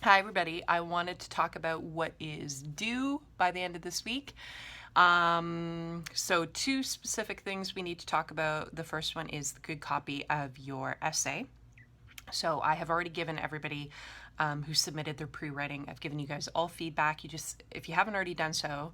Hi, everybody. I wanted to talk about what is due by the end of this week. So, two specific things we need to talk about. The first one is the good copy of your essay. So, I have already given everybody who submitted their pre-writing, I've given you guys all feedback. If you haven't already done so,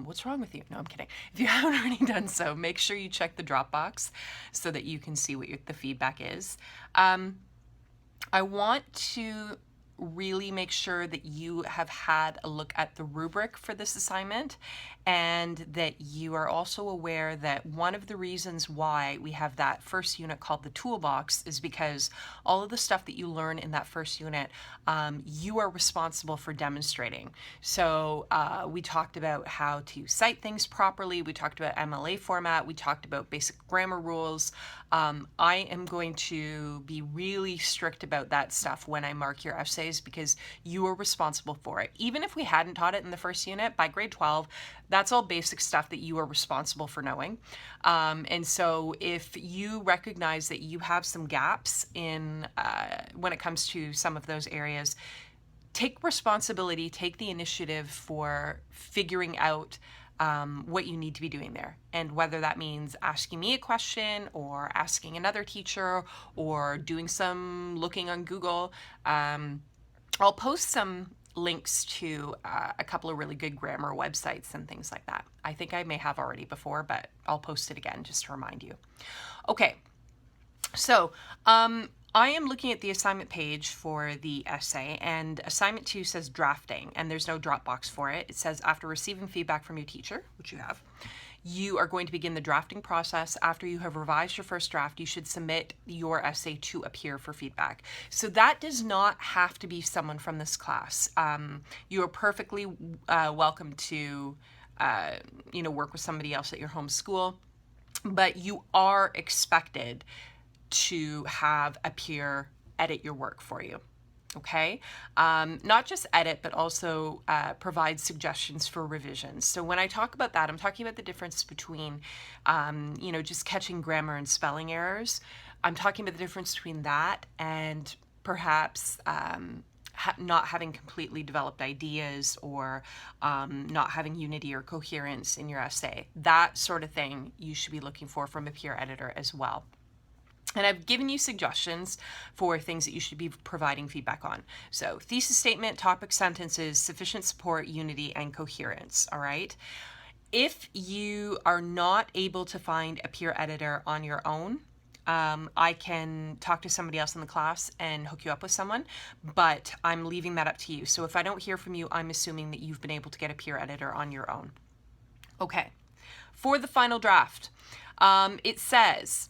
what's wrong with you? No, I'm kidding. If you haven't already done so, make sure you check the Dropbox so that you can see what the feedback is. I want to really make sure that you have had a look at the rubric for this assignment and that you are also aware that one of the reasons why we have that first unit called the toolbox is because all of the stuff that you learn in that first unit, you are responsible for demonstrating. So we talked about how to cite things properly. We talked about MLA format. We talked about basic grammar rules. I am going to be really strict about that stuff when I mark your essays because you are responsible for it. Even if we hadn't taught it in the first unit, by grade 12, that's all basic stuff that you are responsible for knowing. And so if you recognize that you have some gaps in when it comes to some of those areas, take responsibility, take the initiative for figuring out what you need to be doing there. And whether that means asking me a question or asking another teacher or doing some looking on Google. I'll post some links to a couple of really good grammar websites and things like that. I think I may have already before, but I'll post it again just to remind you. Okay, so I am looking at the assignment page for the essay, and assignment 2 says drafting, and there's no Dropbox for it. It says after receiving feedback from your teacher, which you have, you are going to begin the drafting process. After you have revised your first draft, you should submit your essay to a peer for feedback. So that does not have to be someone from this class. You are perfectly welcome to, work with somebody else at your home school, but you are expected to have a peer edit your work for you. Okay, not just edit, but also provide suggestions for revisions. So when I talk about that, I'm talking about the difference between, just catching grammar and spelling errors. I'm talking about the difference between that and perhaps not having completely developed ideas or not having unity or coherence in your essay. That sort of thing you should be looking for from a peer editor as well. And I've given you suggestions for things that you should be providing feedback on. So thesis statement, topic sentences, sufficient support, unity, and coherence, all right? If you are not able to find a peer editor on your own, I can talk to somebody else in the class and hook you up with someone, but I'm leaving that up to you. So if I don't hear from you, I'm assuming that you've been able to get a peer editor on your own. Okay, for the final draft, it says,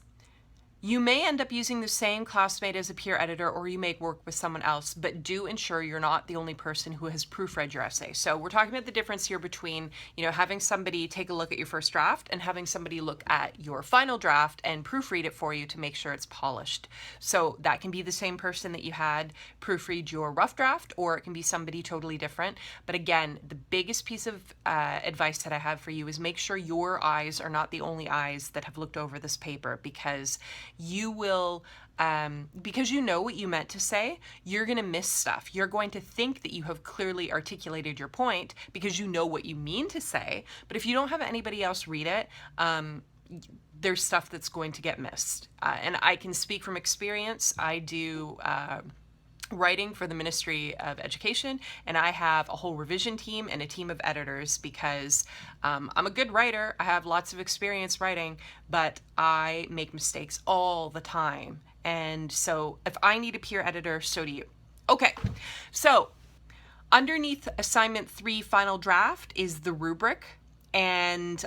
you may end up using the same classmate as a peer editor, or you may work with someone else, but do ensure you're not the only person who has proofread your essay. So we're talking about the difference here between, having somebody take a look at your first draft and having somebody look at your final draft and proofread it for you to make sure it's polished. So that can be the same person that you had proofread your rough draft, or it can be somebody totally different. But again, the biggest piece of advice that I have for you is make sure your eyes are not the only eyes that have looked over this paper, because you will, because you know what you meant to say, you're going to miss stuff. You're going to think that you have clearly articulated your point because you know what you mean to say. But if you don't have anybody else read it, there's stuff that's going to get missed. And I can speak from experience. I do writing for the Ministry of Education, and I have a whole revision team and a team of editors because I'm a good writer. I have lots of experience writing, but I make mistakes all the time. And so if I need a peer editor, so do you. Okay, so underneath assignment 3 final draft is the rubric, and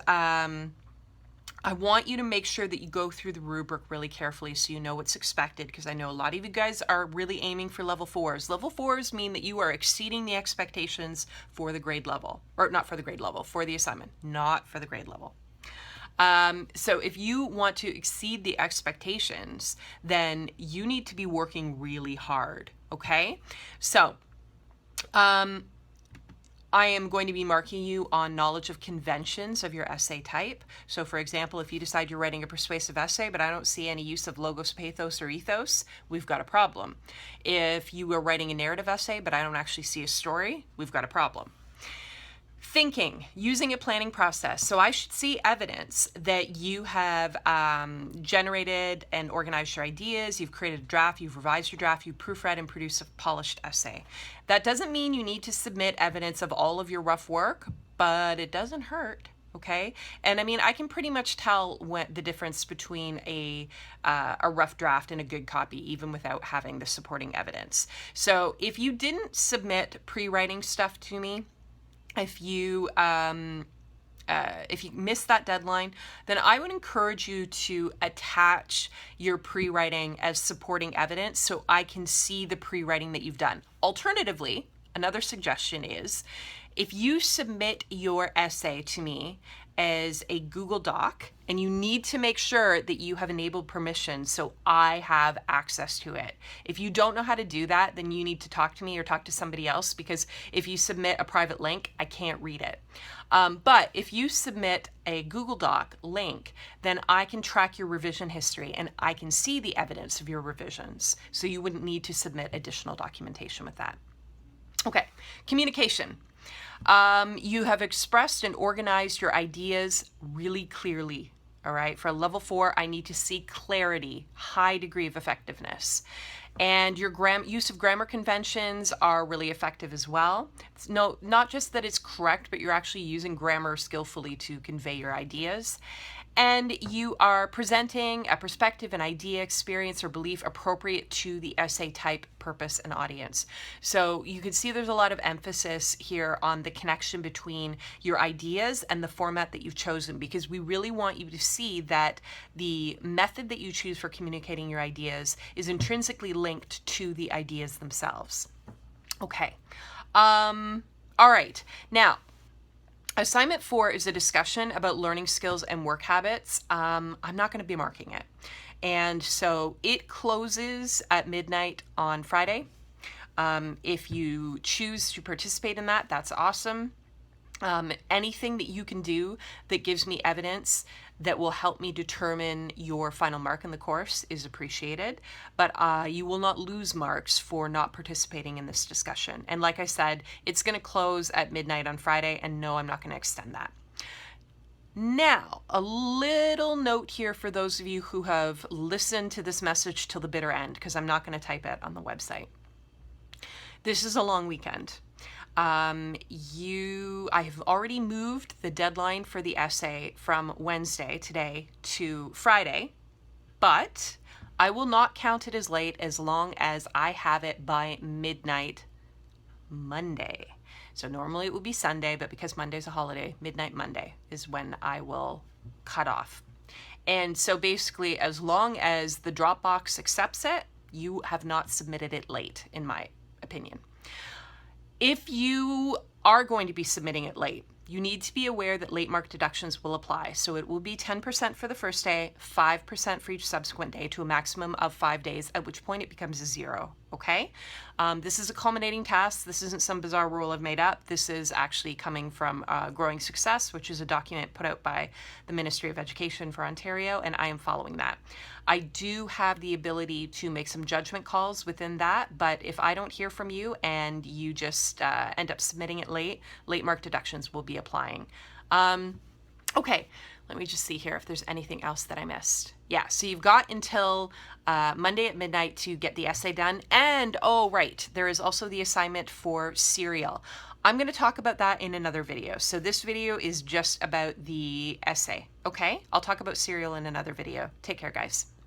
I want you to make sure that you go through the rubric really carefully so you know what's expected, because I know a lot of you guys are really aiming for level 4s. Level 4s mean that you are exceeding the expectations for the grade level, or not for the grade level, for the assignment, not for the grade level. So if you want to exceed the expectations, then you need to be working really hard, okay? So, I am going to be marking you on knowledge of conventions of your essay type. So for example, if you decide you're writing a persuasive essay, but I don't see any use of logos, pathos, or ethos, we've got a problem. If you are writing a narrative essay, but I don't actually see a story, we've got a problem. Thinking, using a planning process. So I should see evidence that you have generated and organized your ideas, you've created a draft, you've revised your draft, you've proofread and produced a polished essay. That doesn't mean you need to submit evidence of all of your rough work, but it doesn't hurt. Okay, and I mean, I can pretty much tell what the difference between a rough draft and a good copy, even without having the supporting evidence. So if you didn't submit pre-writing stuff to me, if you missed that deadline, then I would encourage you to attach your pre-writing as supporting evidence so I can see the pre-writing that you've done. Alternatively, another suggestion is if you submit your essay to me as a Google Doc, and you need to make sure that you have enabled permission so I have access to it. If you don't know how to do that, then you need to talk to me or talk to somebody else, because if you submit a private link, I can't read it. But if you submit a Google Doc link, then I can track your revision history and I can see the evidence of your revisions. So you wouldn't need to submit additional documentation with that. Okay, communication. You have expressed and organized your ideas really clearly. All right, for a level 4, I need to see clarity, high degree of effectiveness. And your use of grammar conventions are really effective as well. Not just that it's correct, but you're actually using grammar skillfully to convey your ideas. And you are presenting a perspective, an idea, experience, or belief appropriate to the essay type, purpose, and audience. So you can see there's a lot of emphasis here on the connection between your ideas and the format that you've chosen, because we really want you to see that the method that you choose for communicating your ideas is intrinsically linked to the ideas themselves. Okay. All right. Now, Assignment 4 is a discussion about learning skills and work habits. I'm not going to be marking it. And so it closes at midnight on Friday. If you choose to participate in that, that's awesome. Anything that you can do that gives me evidence that will help me determine your final mark in the course is appreciated, but you will not lose marks for not participating in this discussion. And like I said, it's going to close at midnight on Friday, and no, I'm not going to extend that. Now, a little note here for those of you who have listened to this message till the bitter end, because I'm not going to type it on the website. This is a long weekend. I have already moved the deadline for the essay from Wednesday, today, to Friday, but I will not count it as late as long as I have it by midnight Monday. So normally it would be Sunday, but because Monday's a holiday, midnight Monday is when I will cut off. And so basically, as long as the Dropbox accepts it, you have not submitted it late, in my opinion. If you are going to be submitting it late, you need to be aware that late mark deductions will apply. So it will be 10% for the first day, 5% for each subsequent day, to a maximum of 5 days, at which point it becomes a 0, okay? This is a culminating task. This isn't some bizarre rule I've made up. This is actually coming from Growing Success, which is a document put out by the Ministry of Education for Ontario, and I am following that. I do have the ability to make some judgment calls within that, but if I don't hear from you and you just end up submitting it late mark deductions will be applying. Okay, let me just see here if there's anything else that I missed. Yeah, so you've got until Monday at midnight to get the essay done. And, oh, right, there is also the assignment for Serial. I'm going to talk about that in another video. So this video is just about the essay, okay? I'll talk about Serial in another video. Take care, guys.